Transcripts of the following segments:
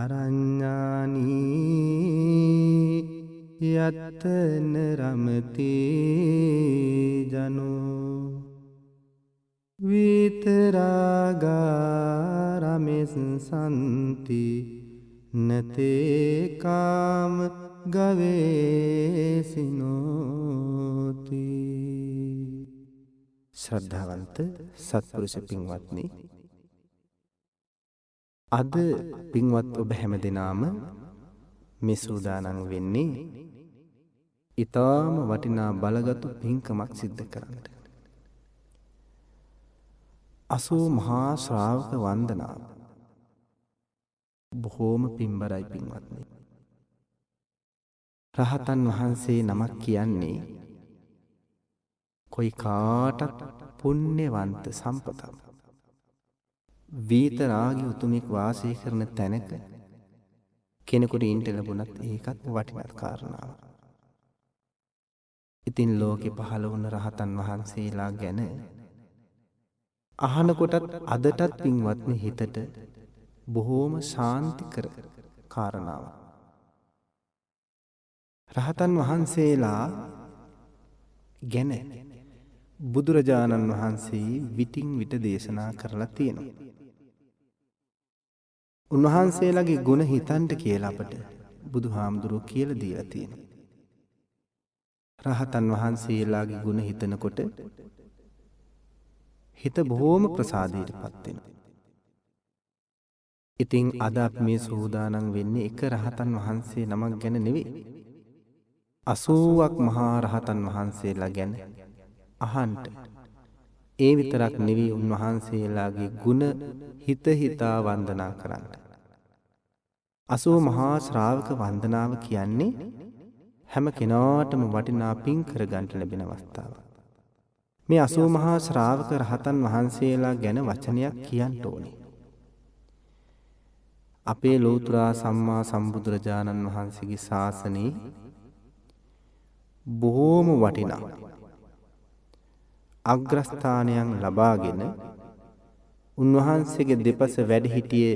අරඤ්ඤානී යත්තන රමති ජනෝ විතරාගා රමෙස්සන්ති නතේ කාම ගවේසිනෝති. ශ්‍රද්ධාවන්ත සත්පුරුෂ පින්වත්නි, අද පින්වත් ඔබ හැමදෙනාම මේ සූදානම් වෙන්නේ ඊටාම වටිනා බලගතු පින්කමක් සිද්ධ කරන්න. 80 මහා ශ්‍රාවක වන්දනාව. බොහෝම පින්බරයි පින්වත්නි. රහතන් වහන්සේ නමක් කියන්නේ කොයි කාටත් පුණ්‍යවන්ත සම්පතක්. වීතරාගී උතුමෙක් වාසය කරන තැනක කෙනෙකුට ඉන්න ලැබුණත් ඒකත් වටිනා කාරණාවක්. ඉතින් ලෝකෙ පහළ වුණ රහතන් වහන්සේලා ගැන අහනකොටත් අදටත් පින්වත්නි හිතට බොහෝම ශාන්තිකර කාරණාවක්. රහතන් වහන්සේලා ගැන බුදුරජාණන් වහන්සේ විටින් විට දේශනා කරලා තියෙනවා. උන්වහන්සේලාගේ ගුණ හිතන්ට කියලා අපට බුදුහාමුදුරුවෝ කියලා දීලා තියෙනවා. රහතන් වහන්සේලාගේ ගුණ හිතනකොට හිත බොහෝම ප්‍රසාදයටපත් වෙනවා. ඉතින් අද අපි මේ සූදානම් වෙන්නේ එක රහතන් වහන්සේ නමක් ගැන නෙවෙයි. 80ක් මහා රහතන් වහන්සේලා ගැන අහන්ට. ඒ විතරක් නෙවෙයි උන්වහන්සේලාගේ ගුණ හිත හිතා වන්දනා කරන්න. 80 මහා ශ්‍රාවක වන්දනාව කියන්නේ හැම කෙනාටම වටිනා පින් කරගන්න ලැබෙන අවස්ථාවක්. මේ 80 මහා ශ්‍රාවක රහතන් වහන්සේලා ගැන වචනයක් කියන්න ඕනේ. අපේ ලෞතර සම්මා සම්බුදුරජාණන් වහන්සේගේ ශාසනයේ බොහෝම වටිනා අග්‍රස්ථානයන් ලබාගෙන උන්වහන්සේගේ දෙපස වැඩ සිටියේ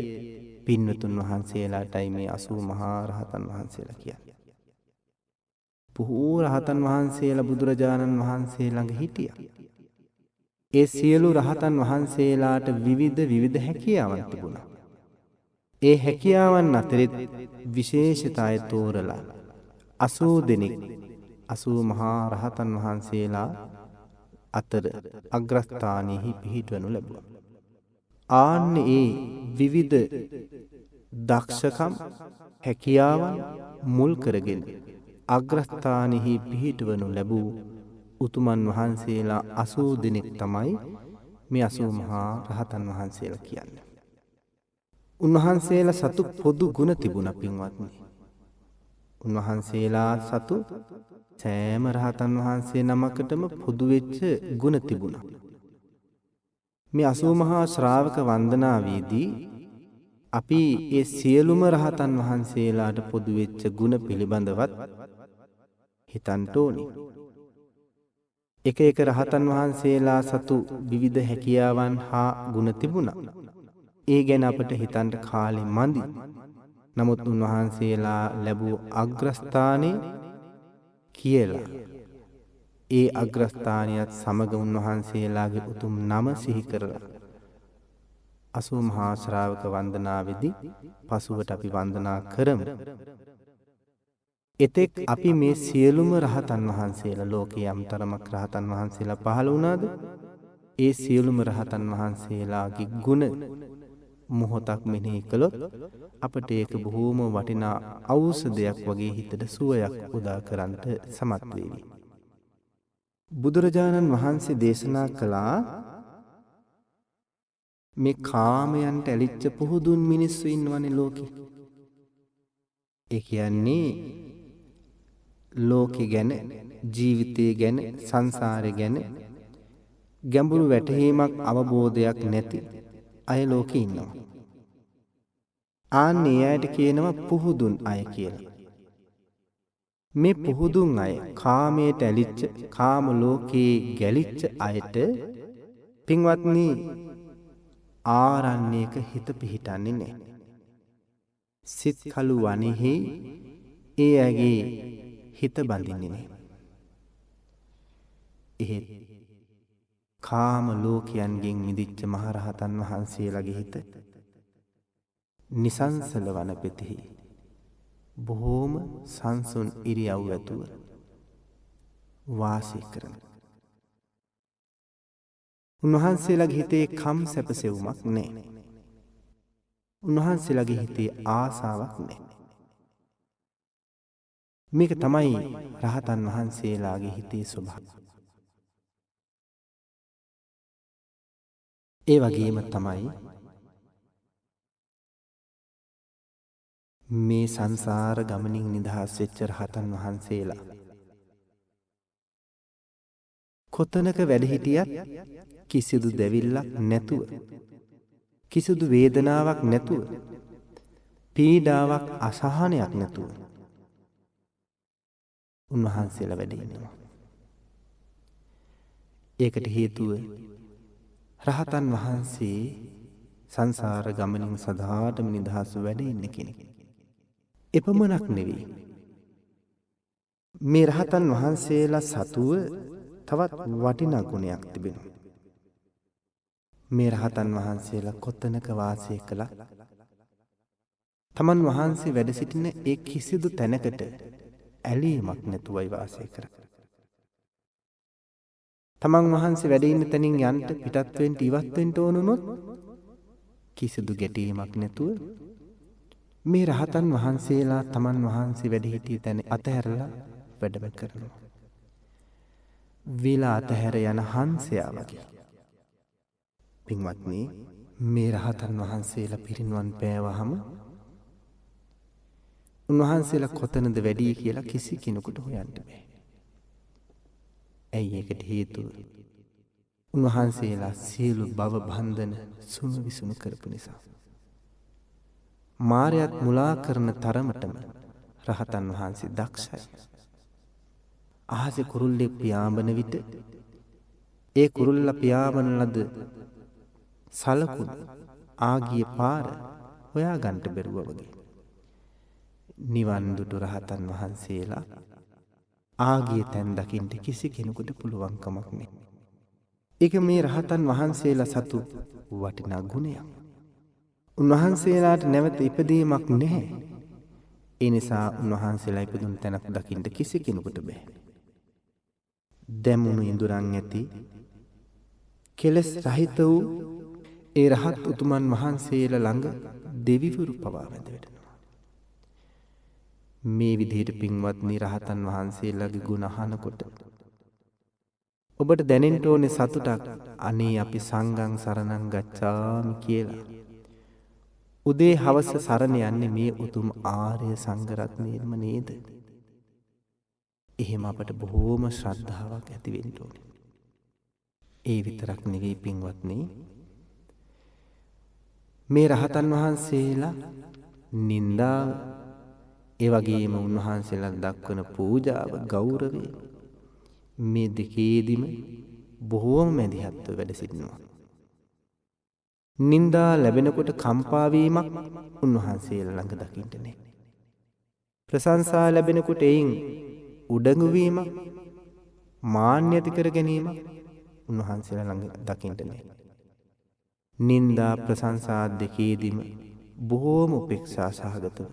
පින්වතුන් වහන්සේලාටයි මේ 80 මහා රහතන් වහන්සේලා කියන්නේ. බොහෝ රහතන් වහන්සේලා බුදුරජාණන් වහන්සේ ළඟ හිටියා. ඒ සියලු රහතන් වහන්සේලාට විවිධ හැකියාවන් තිබුණා. ඒ හැකියාවන් අතරින් විශේෂතාවය තෝරලා 80 දෙනෙක් 80 මහා රහතන් වහන්සේලා අතර අග්‍රස්ථානයෙහි පිහිටවනු ලැබුවා. ආන්නේ ඒ විවිධ දක්ෂකම් හැකියාවන් මුල් කරගෙන අග්‍රස්ථානයෙහි පිහිටවනු ලැබූ උතුමන් වහන්සේලා 80 දෙනෙක් තමයි මේ 80 මහා රහතන් වහන්සේලා කියන්නේ. උන්වහන්සේලා සතු පොදු ගුණ තිබුණා පින්වත්නි. උන්වහන්සේලා සතු සෑම රහතන් වහන්සේ නමකටම පොදු වෙච්ච ගුණ තිබුණා. මේ 80 මහා ශ්‍රාවක වන්දනාවේදී අපි ඒ සියලුම රහතන් වහන්සේලාට පොදු වෙච්ච ගුණ පිළිබඳවත් හිතන්න ඕනේ. එක රහතන් වහන්සේලා සතු විවිධ හැකියාවන් හා ගුණ තිබුණා. ඒ ගැන අපට හිතන්න කාලෙ මදි. නමුත් උන්වහන්සේලා ලැබූ අග්‍රස්ථානයේ කියලා ඒ අග්‍රස්ථානියත් සමග උන්වහන්සේලාගේ උතුම් නම සිහි කරලා 80 මහා ශ්‍රාවක වන්දනාවේදී පසුවට අපි වන්දනා කරමු. එතෙක් අපි මේ සියලුම රහතන් වහන්සේලා ලෝකයේ යම්තරමක් රහතන් වහන්සේලා පහළ වුණාද? ඒ සියලුම රහතන් වහන්සේලාගේ ගුණ මොහොතක් මෙනෙහි කළොත් අපට ඒක බොහෝම වටිනා ඖෂධයක් වගේ හිතට සුවයක් උදා කරන්නට සමත් වේවි. බුදුරජාණන් වහන්සේ දේශනා කළා මේ කාමයන්ට ඇලිච්ච පුහුදුන් මිනිස්සු ඉන්නවනේ ලෝකෙ. ඒ කියන්නේ ලෝකෙ ගැන, ජීවිතය ගැන, සංසාරය ගැන ගැඹුරු වැටහීමක් අවබෝධයක් නැති අය ලෝකෙ ඉන්නවා. ආන්නේ අයට කියනවා පුහුදුන් අය කියලා. මේ පුහුදුන් අය කාමයට ඇලිච්ච, කාම ලෝකේ ගැලිච්ච අයට පින්වත්නි ආරණ්‍යයක හිත පිහිටන්නේ නැහැ. සිත් කළු වනෙහි ඒ ඇගේ හිත බඳින්නේ නෑ. එහෙත් කාම ලෝකයන්ගෙන් මිදිච්ච මහරහතන් වහන්සේලාගේ හිත නිසංසල වන පෙතෙහි බොහෝම සංසුන් ඉරියව් ඇතුව වාසය කරන. උන්වහන්සේලාගේ හිතේ කම් සැපසෙවුමක් නෑ. උන්වහන්සේලාගේ හිතේ ආසාවක් නෑ. මේක තමයි රහතන් වහන්සේලාගේ හිතේ ස්වභාවය. ඒ වගේම තමයි මේ සංසාර ගමනින් නිදහස් වෙච්ච රහතන් වහන්සේලා කොතනක වැඩ හිටියත් කිසිදු දැවිල්ලක් නැතුව, කිසිදු වේදනාවක් නැතුව, පීඩාවක් අසහනයක් නැතුව උන්වහන්සේලා වැඩ ඉන්නවා. ඒකට හේතුව රහතන් වහන්සේ සංසාර ගමනින් සදාටම නිදහස් වැඩ ඉන්න කෙනෙක්. එපමණක් නෙවෙයි. මේ රහතන් වහන්සේලා සතුව තවත් වටිනා ගුණයක් තිබෙනවා. මේ රහතන් වහන්සේලා කොතනක වාසය කළත් තමන් වහන්සේ වැඩ සිටින ඒ කිසිදු තැනකට ඇලීමක් නැතුවයි වාසය කරන්නේ. තමන් වහන්සේ වැඩ ඉන්න තැනින් යන්න පිටත් වෙන්න ඉවත් වෙන්න ඕන වුණොත් කිසිදු ගැටීමක් නැතුව මේ රහතන් වහන්සේලා තමන් වහන්සේ වැඩ සිටිය තැන අතහැරලා වැඩම කරනවා. විල අතහැර යන හංසයා වගේ. පින්වත්නි, මේ රහතන් වහන්සේලා පිරිනුවන් පෑවහම උන්වහන්සේලා කොතනද වැඩි කියලා කිසි කෙනෙකුට හොයන්න බෑ. ඇයි ඒකට හේතුව? උන්වහන්සේලා සියලු භව බන්ධන සුණු විසුණු කරපු නිසා. මායයත් මුලා කරන තරමටම රහතන් වහන්සේ දක්ෂයි. අහසේ කුරුල්ලෙක් පියාඹන විට ඒ කුරුල්ලා පියාඹන ලද සලකුණු ආගිය පාර හොයා ගන්නට බැරුවා වගේ. නිවන් දුටු රහතන් වහන්සේලා ආගිය තැන් දකින්න කිසි කෙනෙකුට පුළුවන් කමක් නෑ. ඒක මේ රහතන් වහන්සේලා සතු වටිනා ගුණයක්. උන්වහන්සේලාට නැවත ඉපදීමක් නැහැ. ඒ නිසා උන්වහන්සේලා ඉපදුණු තැනක් දකින්න කිසි කෙනෙකුට බෑ. දැමුණු ඉඳුරන් ඇති කෙලස් රහිත වූ ඒ රහත් උතුමන් වහන්සේලා ළඟ දෙවිවරු පවා වැඳ වැටෙනවා. මේ විදිහට පින්වත්නි, රහතන් වහන්සේලාගේ ගුණ අහනකොට ඔබට දැනෙන්න ඕනේ සතුටක්. අනේ අපි සංඝං සරණං ගච්ඡාමි කියලා උදේ හවස සරණ යන්නේ මේ උතුම් ආර්ය සංඝ රත්නයෙන්ම නේද? එහෙම අපට බොහෝම ශ්‍රද්ධාවක් ඇති වෙන්න ඕනේ. ඒ විතරක් නෙවෙයි පින්වත්නි, මේ රහතන් වහන්සේලා නින්දා, ඒ වගේම උන්වහන්සේලා දක්වන පූජාව, ගෞරවය, මේ දෙකේදීම බොහෝම මැදිහත්ව වැඩ සිටිනවා. නින්දා ලැබෙනකොට කම්පා වීමක් උන්වහන්සේලා ළඟ දකින්න නෑ. ප්‍රශංසා ලැබෙනකොට එයින් උඩඟු වීමක්, මාන්නය ඇති කර ගැනීමක් උන්වහන්සේලා ළඟ දකින්න නෑ. නින්දා ප්‍රශංසා දෙකේදීම බොහෝම උපේක්ෂා සහගතව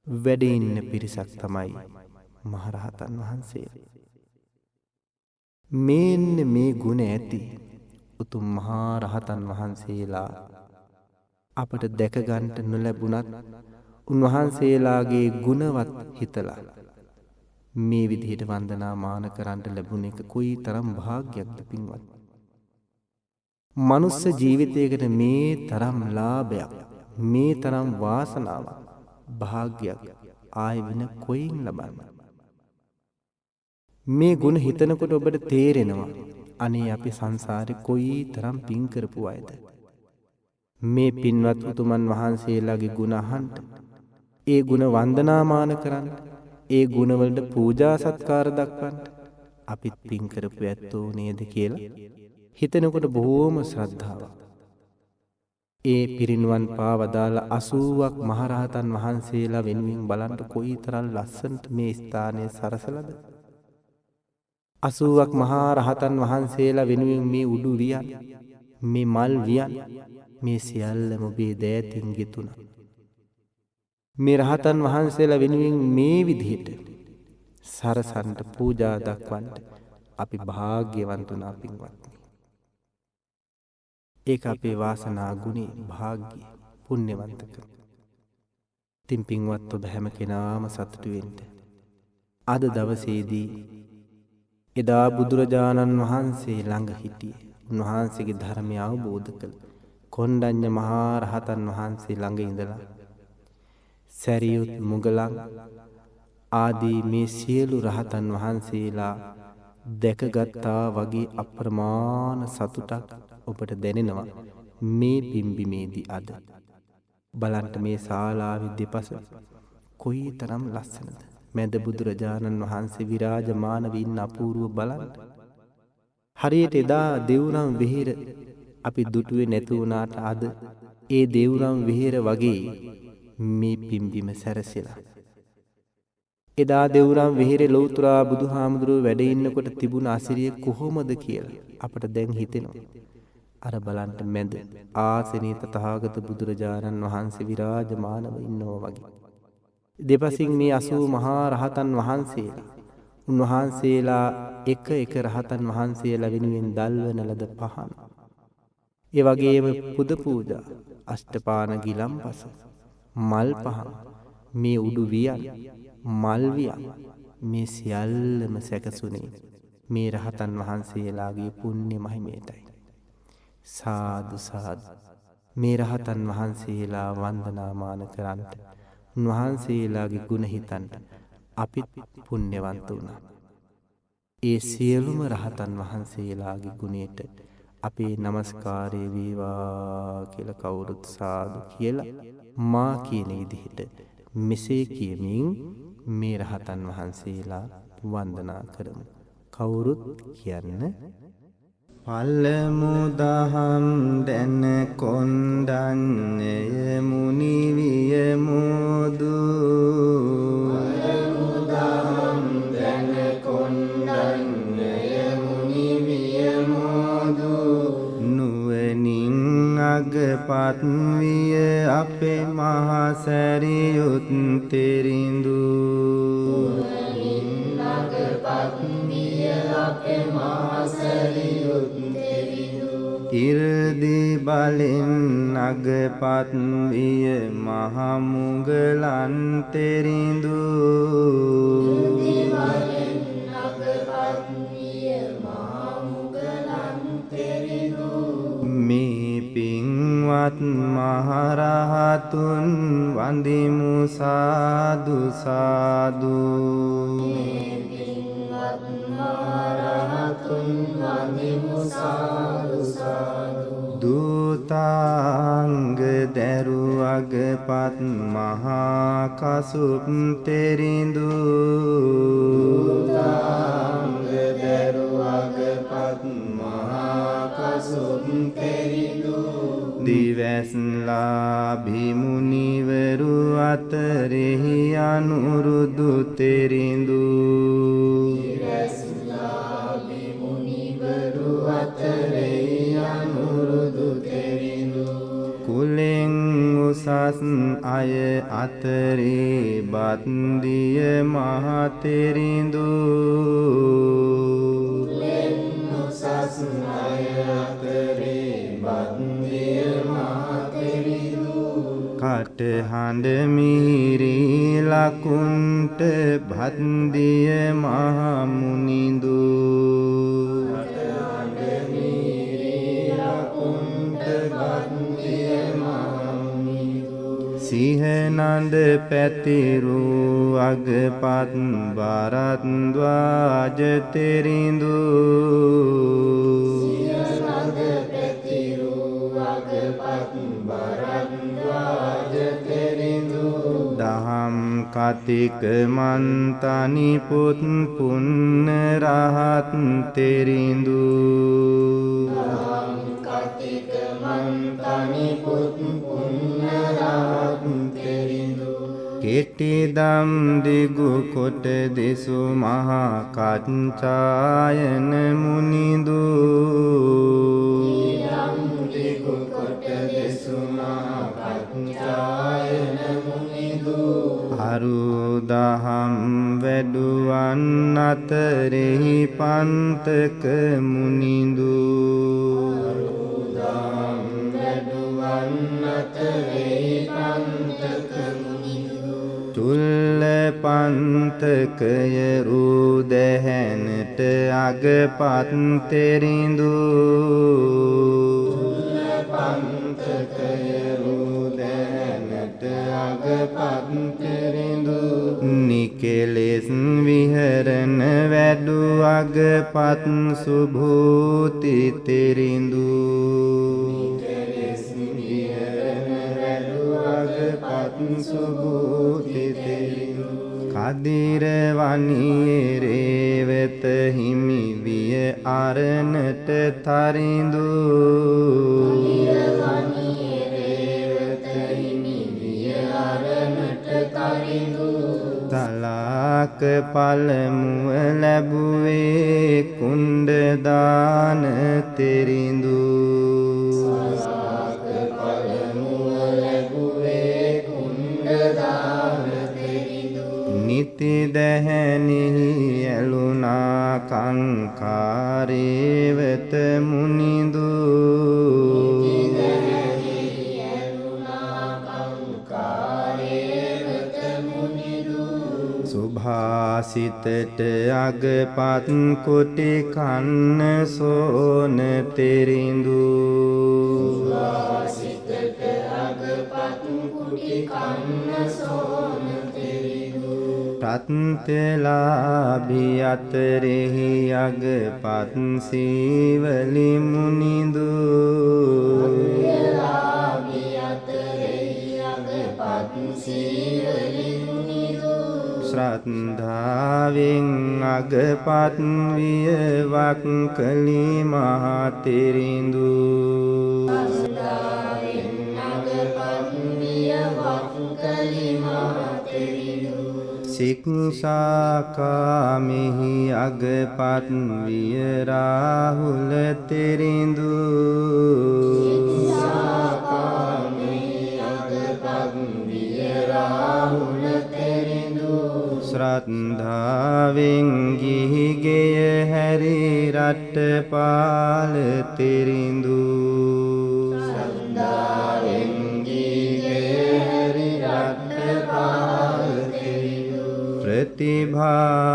වැඩ ඉන්න පිරිසක් තමයි මහරහතන් වහන්සේ. මේන්න මේ ගුණ ඇති උතුම් මහා රහතන් වහන්සේලා අපට දැක ගන්නට නොලැබුණත් උන්වහන්සේලාගේ ගුණවත් හිතලා මේ විදිහට වන්දනා මාන කරන්නට ලැබුණ එක කොයි තරම් වාග්යක්ද පින්වත්. මනුස්ස ජීවිතයකට මේ තරම් ලාභයක්, මේ තරම් වාසනාවක්, භාග්‍යයක් ආයෙ වෙන කොයින් ලබන්න. මේ ගුණ හිතනකොට ඔබට තේරෙනවා අනේ අපි සංසාරේ කොයි තරම් පින් කරපු අයද. මේ පින්වත් උතුමන් වහන්සේලාගේ ගුණ අහන්න, ඒ ගුණ වන්දනාමාන කරන්න, ඒ ගුණවලට පූජා සත්කාර දක්වන්න අපිත් පින් කරපු ඇත්තෝ නේද කියලා හිතනකොට බොහෝම ශ්‍රද්ධාවක්, ඒ පිරිනුවන් පාවදාල 80ක් මහරහතන් වහන්සේලා වෙනුවෙන් බලන්න කොයිතරම් ලස්සනට මේ ස්ථානය සරසලද. 80ක් මහරහතන් වහන්සේලා වෙනුවෙන් මේ උඩු වියන් මේ මල් වියන් මේ සියල්ලම ඔබේ දෑතින් ගෙතුණා. මේ රහතන් වහන්සේලා වෙනුවෙන් මේ විදිහට සරසන්ට පූජා දක්වන්නට අපි භාග්‍යවන්ත වුණා පින්වත්නි. ඒක අපේ වාසනා ගුණේ භාග්‍ය පුණ්‍යවන්තකම. තින් පින්වත් ඔබ හැම කෙනාම සතුටු වෙන්න. අද දවසේදී එදා බුදුරජාණන් වහන්සේ ළඟ හිටියේ උන්වහන්සේගේ ධර්මය අවබෝධ කළ කොණ්ඩඤ්ඤ මහා රහතන් වහන්සේ ළඟ ඉඳලා සැරියුත් මුගලන් ආදී මේ සියලු රහතන් වහන්සේලා දැකගත්තා වගේ අප්‍රමාණ සතුටක් ඔබට දැනෙනවා මේ පිම්බිමේදී අද. බලන්ට මේ ශාලාවේ දෙපස කොයිතරම් ලස්සනද. මැද බුදුරජාණන් වහන්සේ විරාජමාන වින්න අපූර්ව බලන්න. හරියට එදා දෙව්රම් වෙහෙර අපි දුටුවේ නැති වුණාට අද ඒ දෙව්රම් වෙහෙර වගේ මේ පිම්බිම සැරසෙලා. එදා දෙව්රම් වෙහෙරේ ලෞතර බුදුහාමුදුරුවෝ වැඩ ඉන්නකොට තිබුණ අසිරිය කොහොමද කියලා අපට දැන් හිතෙනවා. අර බලන්ට මැද ආසනීය තථාගත බුදුරජාණන් වහන්සේ විරාජමානව ඉන්නවා වගේ. දෙපසින් මේ 80 මහා රහතන් වහන්සේලා උන්වහන්සේලා එක එක රහතන් වහන්සේලා වෙනුවෙන් දල්වන ලද පහන්. ඒ වගේම පුද පූජා, අෂ්ටපාන ගිලම්පස, මල් පහන්, මේ උඩු වියන්, මල් වියන් මේ සියල්ලම සැකසුනේ මේ රහතන් වහන්සේලාගේ පුණ්‍ය මහිමයටයි. සාදු සාදු. මේ රහතන් වහන්සේලා වන්දනාමාන කරන්ට උන්වහන්සේලාගේ ගුණ හිතන්ට අපිත් පුණ්‍යවන්ත වුණා. ඒ සියලුම රහතන් වහන්සේලාගේ ගුණයට අපේ নমස්කාරය වේවා කියලා කවුරුත් සාදු කියලා මා කියන විදිහට මෙසේ කියමින් මේ රහතන් වහන්සේලා වන්දනා කරමු. කවුරුත් කියන්න. පළමු දහම් දැන කොණ්ඩඤ්ඤය මුනි විය මොදු. පළමු දහම් දැන කොණ්ඩඤ්ඤය මුනි විය මොදු. නුවණින් අගපත් විය අපේ මහා සැරියුත් තෙරිඳු. නුවණින් අගපත් විය අපේ මහා සැරියුත් ඉරදි බලෙන් අගපත් විය මහා මුගලන් තෙරිඳු. ඉරදි බලෙන් අගපත් විය මහා මුගලන් තෙරිඳු. මේ පින්වත් මහරහතුන් වඳිමු සාදු සාදු. මේ පින්වත් මහරහතුන් වඳිමු සාදු සාදු. දූතාංග දැරු අගපත් මහා කසුප් තෙරිඳු. දූතාංග දැරු අගපත් මහා කසුප් තෙරිඳු. දිවැස්ලා භිමුනිවරු අතරෙහි අනුරුදු තෙරිඳු. දිවැස්ලා භිමුනිවරු අතරෙහි අනුරුදු තෙරිඳු. කුලෙන් උසස් අය අතරේ බත්දිය මහ තෙරිඳු. කුලෙන් උසස් අය අතරේ බත්දිය මහ තෙරිඳු. කටහඬ මිහිරි ලකුන්ට භත්දිය මහ මුනිඳු. කටහඬ මිහිරි ලකුන්ට භත්දිය මහ මුනිඳු. සිහනඳ පැතිරු අගපත් භරද්වාජ තෙරිඳු. සිහනඳ පැතිරු අගපත් භරද්වාජ තෙරිඳු. දහම් කතික මන්තනි පුත් පුන්න රහත් තෙරිඳු. දහම් කතික මන්තනි පුත් කෙටිදම් දිගු කොට දෙසු මහා කච්චායන මුනිදු අරුදහම් වැඩුවන් අතරෙහි පන්තක මුනිදු තුල්ල පන්තකය රුදැහැනට අගපත් තෙරිඳු නිකෙලෙස් විහරණ වැඩු අගපත් සුභූති තෙරිඳු කදිර වනියේ රේවත හිමි විය අරණට තරිඳු තලාක පළමුව ලැබුවේ කුණ්ඩ දාන තෙරිඳු නිති දැහැනිහි ඇලුනා කංකාරේවත මුනිදු සුභාසිතට අගපත් කොටි කන්න සෝන තෙරිඳු රත්ලාභී අතරෙහි අගපත් සීවලි මුනිදු ශ්‍රද්ධාවෙන් අගපත් විය වක්කලි මහා තෙරිඳු ශික්ෂාකාමෙහි අගපත් විය රාහුල තෙරිඳු ශ්‍රද්ධාවෙන් ගිහිගෙය හැරි රට්ටපාල තෙරිඳු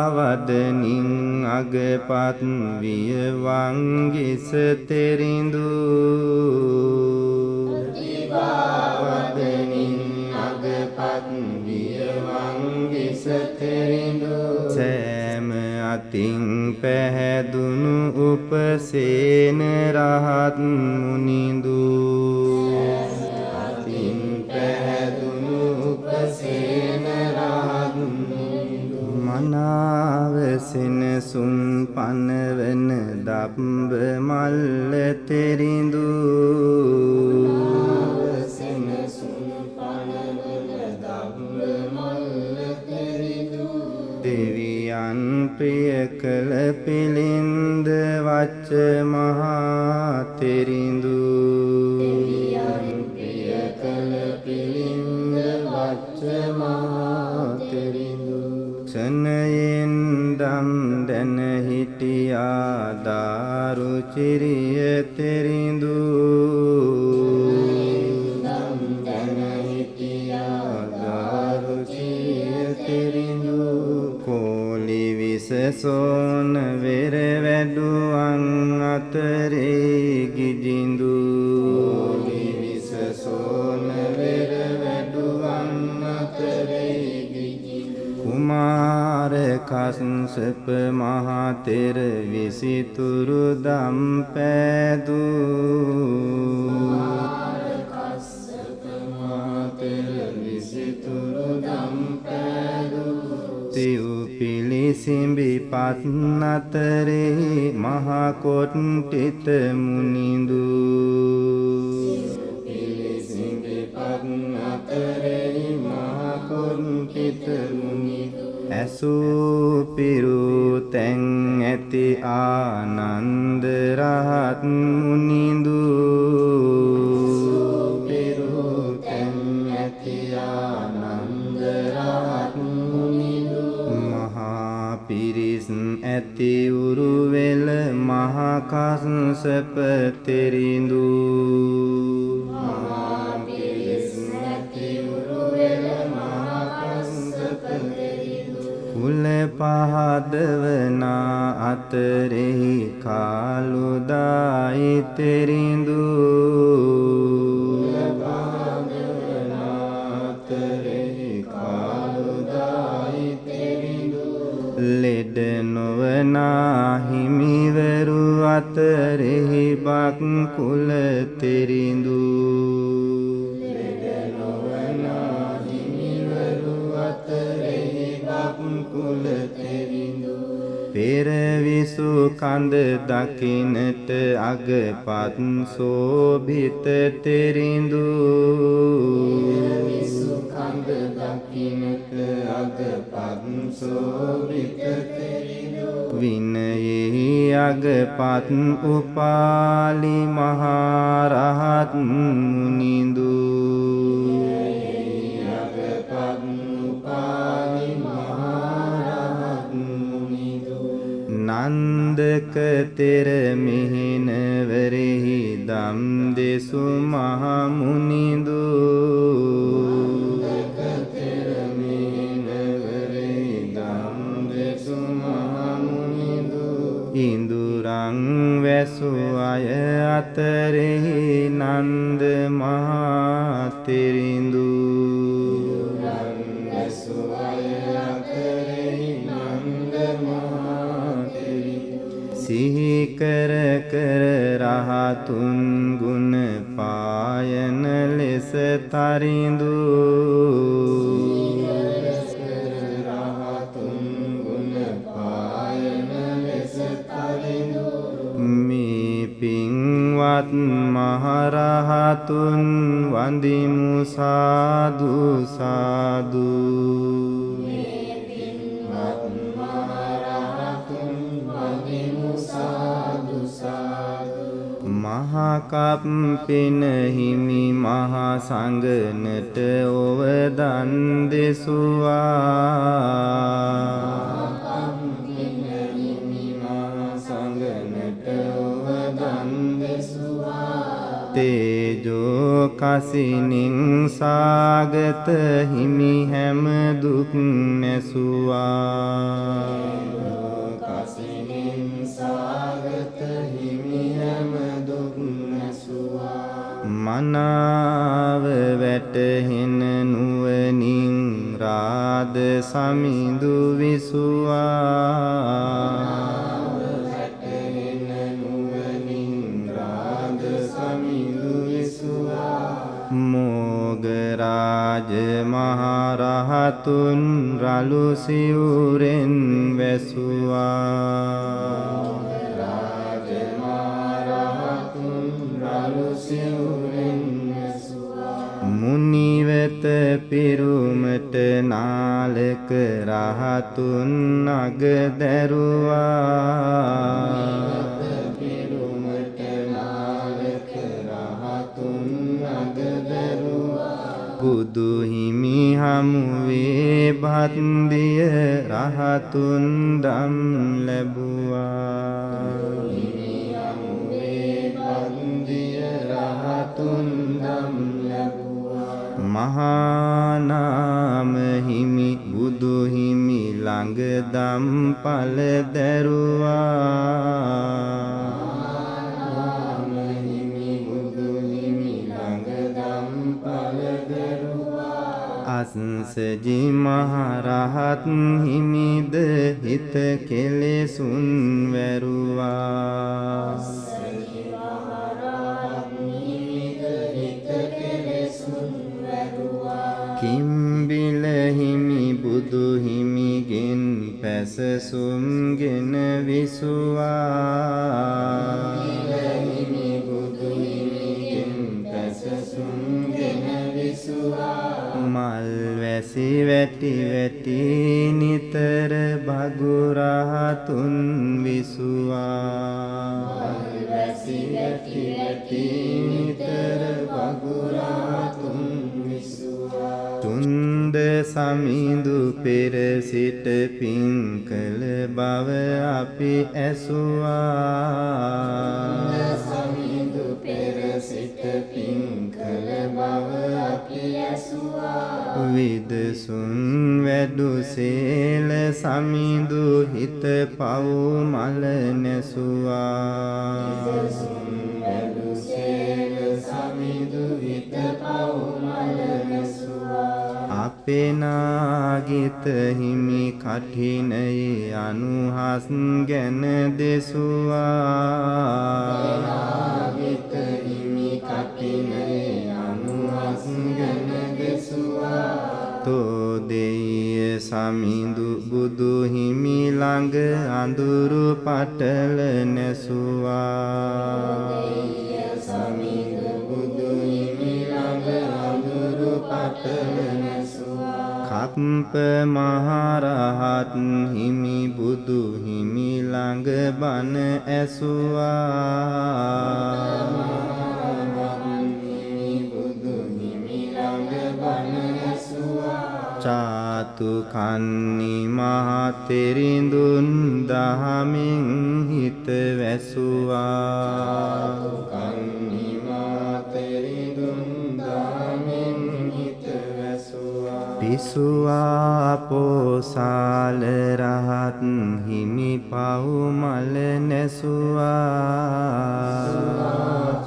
ප්‍රතිභාවදනින් අගපත් විය වංගිස තෙරිඳු සෑම අතින් පැහැදුණු උපසේන රහත් මුනිදු මනාව සෙනසුන් පනවන දබ්බ මල්ල තෙරිඳු දෙවියන් ප්‍රිය කළ පිළින්ද වච්ච මහා තෙරිඳු ක්ෂණයෙන් දම් දැන හිටියා දාරු චිරිය තෙරිඳු කෝලි විසසෝන වෙර වැඩුවන් අතරේ ගිජිඳු කුමාර කස්සප මහා තෙර විසිතුරු දම් පෑදු සිව් පිළිසිඹි පත් අතරේ මහා කොට්ටිත මුනිදු ඇසූ පිරු තැන් ඇති ආනන්ද රහත් මුනිඳු ඇති උරුවෙල මහා කස්සප තෙරිඳු කුල පහදවනා අතරෙහි කාලුදායි තෙරිඳු ලෙඩ නොවනා හිමිවරු අතරෙහි බක් කුල තෙරිඳු පෙරවිසු කඳ දකින්නට අගපත් සෝභිත තෙරිඳු විනයෙහි අගපත් උපාලි මහරහත් මුනිඳු නන්දක තෙර මෙහෙණවරෙහි දම් දෙසු මහ මුනිඳු ඉඳුරං වැසු අය අතරෙහි නන්ද මහා තෙරිඳු සිහි කර කර රහතුන් ගුණ පායන ලෙස තරිඳු මේ පින්වත් මහරහතුන් වඳිමු සාදු සාදු මහකප්පින හිමි මහා සංඝනට ඔවදන් දෙසුවා තේජෝ කසිනින් සාගත හිමි හැම දුක් නැසුවා මනාව වැටහෙන නුවණින් රාද සමිඳු විසුවා මෝගරාජ මහරහතුන් රළු සිවුරෙන් වැසුවා මුනිවෙත පිරුමට නාලක රහතුන් අග දැරුවා බුදු හිමි හමුවේ බන්දිය රහතුන් දම් ලැබුවා මහානාම හිමි බුදු හිමි ළඟ දම් පල දැරුවා අස්සජි මහරහත් හිමිද හිත කෙලෙසුන් වැරුවා කිම්බිල හිමි බුදු හිමිගෙන් පැසසුම්ගෙන විසුවා මල් වැසි වැටි වැටි නිතර ලඝුරහතුන් විසුවා නිතර ලඝුරහතුන් විසුවා චුන්ද සමිඳු පෙර සිට පින් කළ බව අපි ඇසුවා සමිඳු පෙර සිට පින් කළ බව අපි ඇසුවා විදසුන් වැඩු සේල සමිඳු හිත පව් මල නැසුවා විදසුන් වැඩු සේල සමිඳු හිත පව් මල නැසුවා අපේ නාගිත හිමි කඨිනයේ අනුහස් ගැන දෙසුවා නාගිත හිමි කඨිනයේ අනුහස් ගැන දෙසුවා තෝ දෙය සමිඳු බුදු හිමි ළඟ අඳුරු පටල නැසුවා සමිඳු බුදු හිමි ළඟ අඳුරු පටල කප්ප මහරහත් හිමි බුදු හිමි ළඟ බණ ඇසුවා චාතු කන්නි මහතෙරිඳුන් දහමින් හිත වැසුවා කන්නි මහතෙරිඳුන් දහමින් හිත වැසුවා පිසුවා පෝසාල රහත් හිමි පව් මල නැසුවා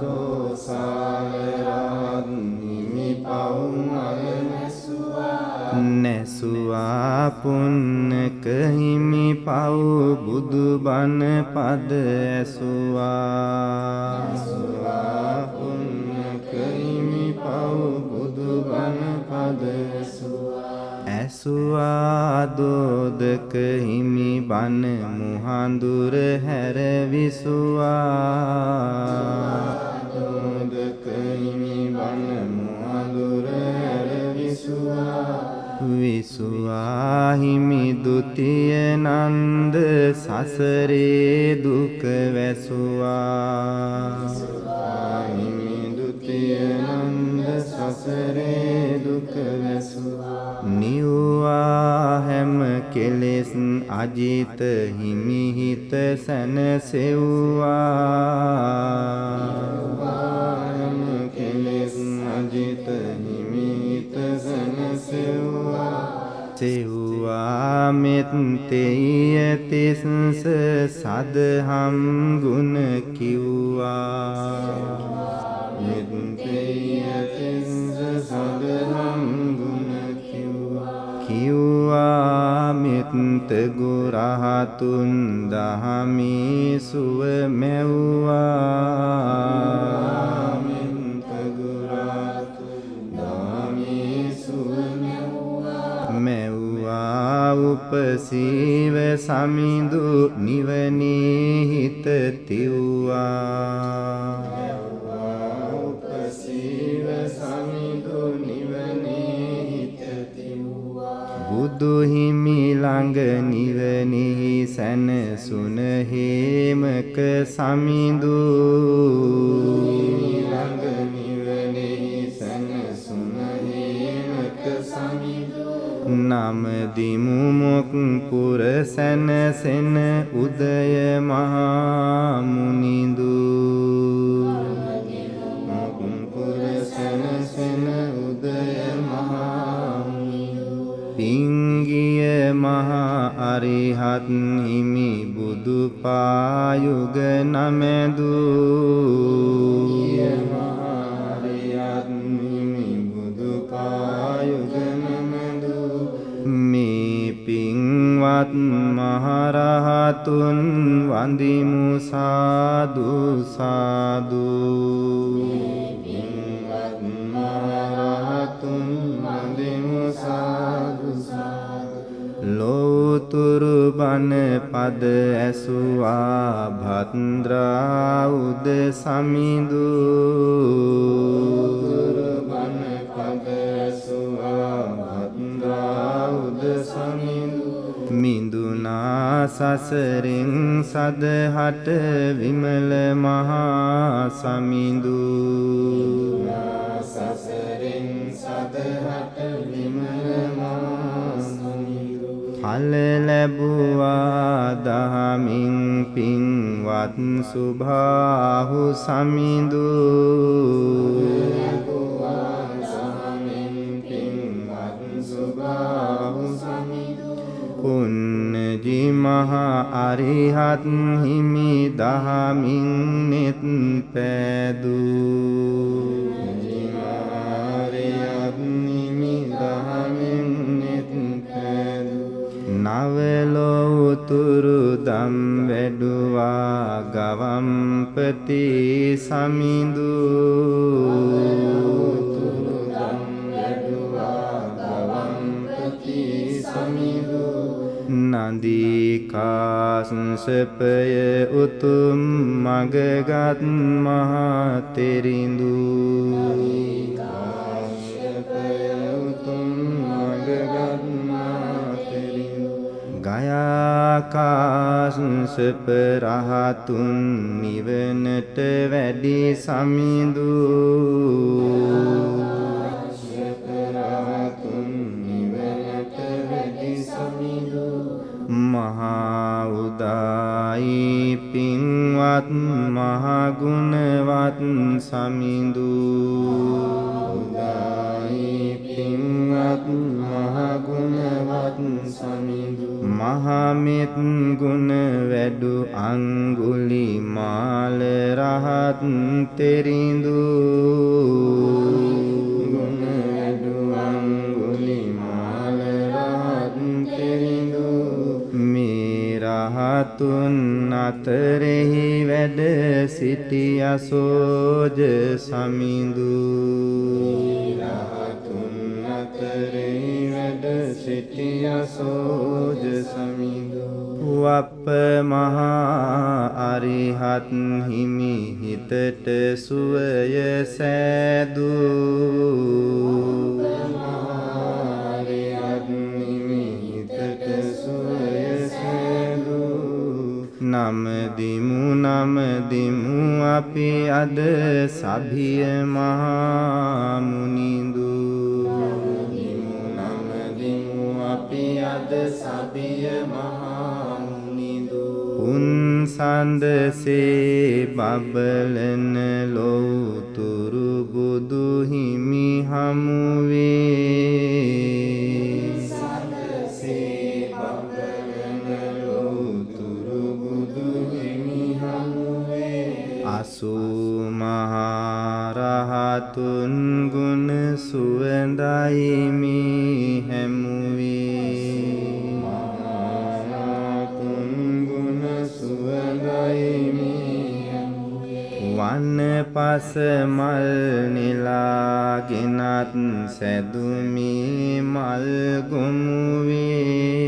පෝසාල රහත් හිමි පව් මල නැසුවා පුන්නක හිමි පව් බුදු බණ පද ඇසුවා පුන්නක හිමි පව් බුදු බණ පද ඇසුවා දෝදක හිමි බණ මුහඳුර හැර විසුවා දෝදක හිමි බණ මුහඳුර හැර විසුවා විසුවා හිමි දුතිය නන්ද සසරේ දුක වැසුවා හිමි දුතිය නන්ද සසරේ දුක වැසුවා නිව්වා හැම කෙලෙස් අජිත හිමි හිත සැනසෙව්වා හැම කෙලෙස් අජිත හිමි හිත සැනසෙව්වා සෙව්වා මෙත්තේය තිස්ස සදහම් ගුණ කිව්වා මෙත්තේය තිස්ස සදහම් ගුණ කිව්වා මෙත්ත ගුරහතුන් දහමි සුව මැව්වා මෙත්ත ගුරහතුන් දහමි සුව මැව්වා උපසීව සමිඳු නිවනේ හිත තිව්වා උපසීව සමිඳු නිවනේ හිත තිව්වා බුදු හිමි ළඟ නිවනේ සැනසුන හේමක සමිඳු ළඟ නිවනේ සැනසුන හේමක සමිඳු නම දිමු මොක් පුර සැනසෙන උදය මහා මුනිඳු මොක් පුර සැනසෙන උදය මහා මුනිඳු පිංගිය මහා අරිහත් හිමි බුදු පායුග නමෙදු පින්වත් මහරහතුන් වඳිමු සාදු සාදු පින්වත් මහරහතුන් වඳිමු සාදු සාදු ලෝතුරු බණ පද ඇසුවා භද්‍රා උද සමිඳු බණ පද ඇසුවා භද්‍රා උද සමිඳු මිඳුනා සසරින් සදහට විමල මහා සමිඳු සසරින් සදහට විමල මහා සමිඳු ඵල ලැබුවා දහමින් පින්වත් සුභාහු සමිඳු පුන්නජි මහා අරිහත් හිමි දහමින් නෙත් පෑදූ නවලෝතුරු දම් වැඩුවා ගවම්පති සමිඳු නදීකාසපය උතුම් මගගත් මහා තෙරිඳු ගයාකාසප රහතුන් නිවනට වැඩි සමිඳු මහා උදායි පින්වත් මහගුණවත් සමිඳු උදායි පින්වත් මහගුණවත් සමිඳු මහමෙත් ගුණ වැඩු අංගුලිමාල රහත් තෙරිඳු රහතුන් අතරෙහි වැඩ සිටි අසෝජ සමිඳු රහතුන් අතරෙහි වැඩ සිටි අසෝජ සමිඳු වප්ප මහා අරිහත් හිමි හිතට සුවය සෑදූ නමදිමු අපි අද සභිය මහා මුනිඳු නමදිමු අපි අද සභිය මහා මුනිඳු උන්සන්දසේ බබලන ලෝතුරු බුදු හිමි හමුවේ අසූ මහා රහතුන් ගුණ සුවඳයි මේ හැමුවේ මහරහතුන් ගුණ සුවඳයි මේ හැමුවේ වනපස මල් නෙලාගෙනත් සැදුමි මල් ගොමුවේ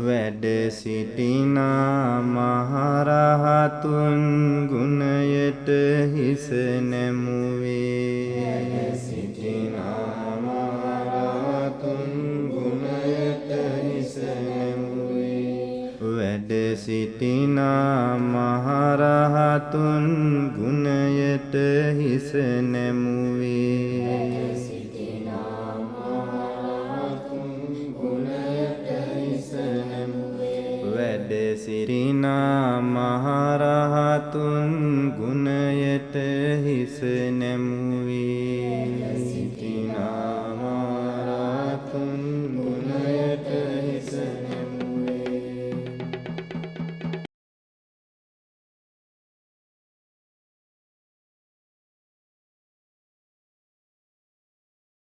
වැඩ සිටිනා මහරහතුන් ගුණයට හිස නැමුවේ වැඩ සිටිනා මහරහතුන් ගුණයට හිස නැමුවේ වැඩ සිටිනා මහරහතුන් ගුණයට හිස නැමුවේ